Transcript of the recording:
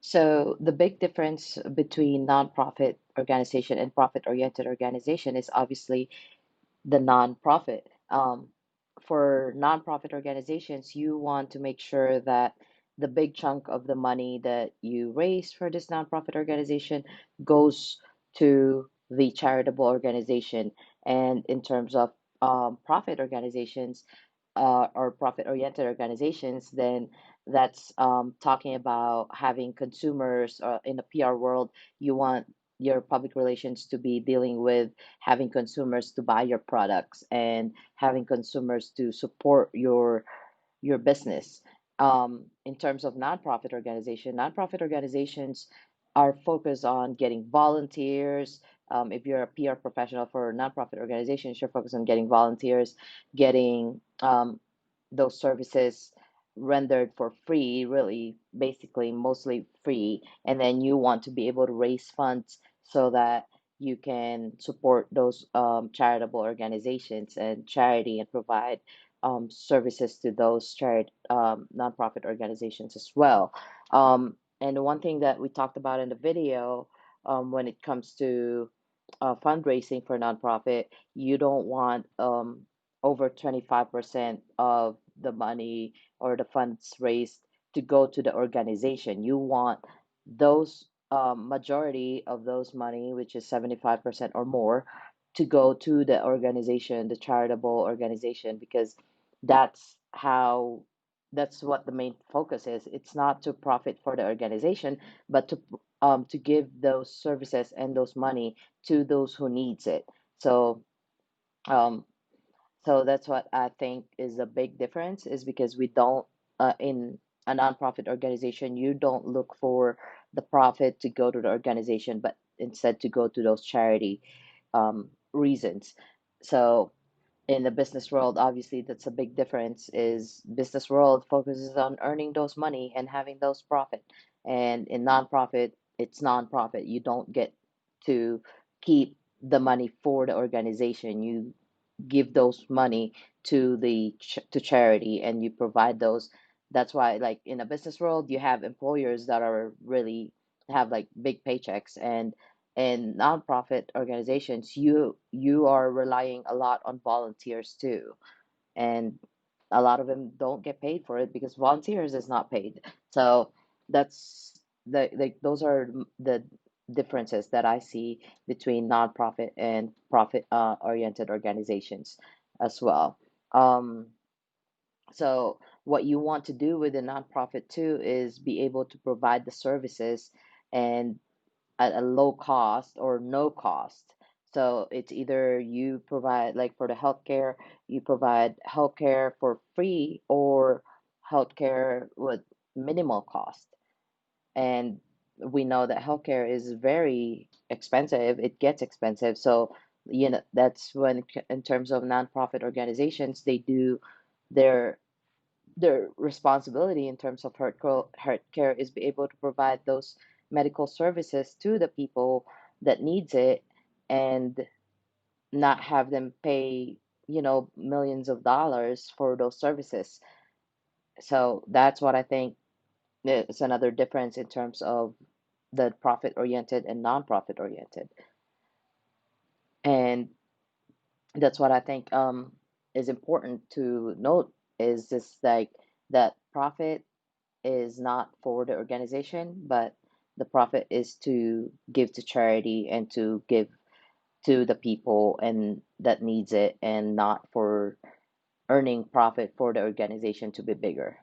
So the big difference between nonprofit organization and profit-oriented organization is obviously the nonprofit. For nonprofit organizations, you want to make sure that the big chunk of the money that you raise for this nonprofit organization goes to the charitable organization. And in terms of profit organizations, or profit-oriented organizations, then that's talking about having consumers, in the PR world, you want your public relations to be dealing with having consumers to buy your products and having consumers to support your business. In terms of nonprofit organizations are focused on getting volunteers. If you're a PR professional for nonprofit organizations, you're focused on getting volunteers, getting those services rendered for free, really, basically, mostly free. And then you want to be able to raise funds so that you can support those charitable organizations and charity and provide services to those nonprofit organizations as well. And one thing that we talked about in the video, when it comes to fundraising for nonprofit, you don't want over 25% of the money or the funds raised to go to the organization. You want those majority of those money, which is 75% or more, to go to the organization, the charitable organization, because that's how that's what the main focus is. It's not to profit for the organization, but to give those services and those money to those who needs it. So um, so that's what I think is a big difference, is because we don't, in a nonprofit organization, you don't look for the profit to go to the organization, but instead to go to those charity reasons. So in the business world, obviously that's a big difference, is business world focuses on earning those money and having those profit. And in nonprofit, it's nonprofit. You don't get to keep the money for the organization. You give those money to to charity, and you provide those. That's why, like, in a business world, you have employers that are really have like big paychecks, and in nonprofit organizations, you are relying a lot on volunteers too, and a lot of them don't get paid for it because volunteers is not paid. So that's those are the differences that I see between nonprofit and profit oriented organizations as well. Um, so what you want to do with a nonprofit too is be able to provide the services and at a low cost or no cost. So it's either you provide, like for the healthcare, you provide healthcare for free or healthcare with minimal cost. And we know that healthcare is very expensive. It gets expensive. So, that's when, in terms of nonprofit organizations, they do their their responsibility in terms of health care is be able to provide those medical services to the people that needs it, and not have them pay, millions of dollars for those services. So that's what I think is another difference in terms of the profit oriented and non-profit oriented. And that's what I think is important to note, is just like that profit is not for the organization, but the profit is to give to charity and to give to the people and that needs it, and not for earning profit for the organization to be bigger.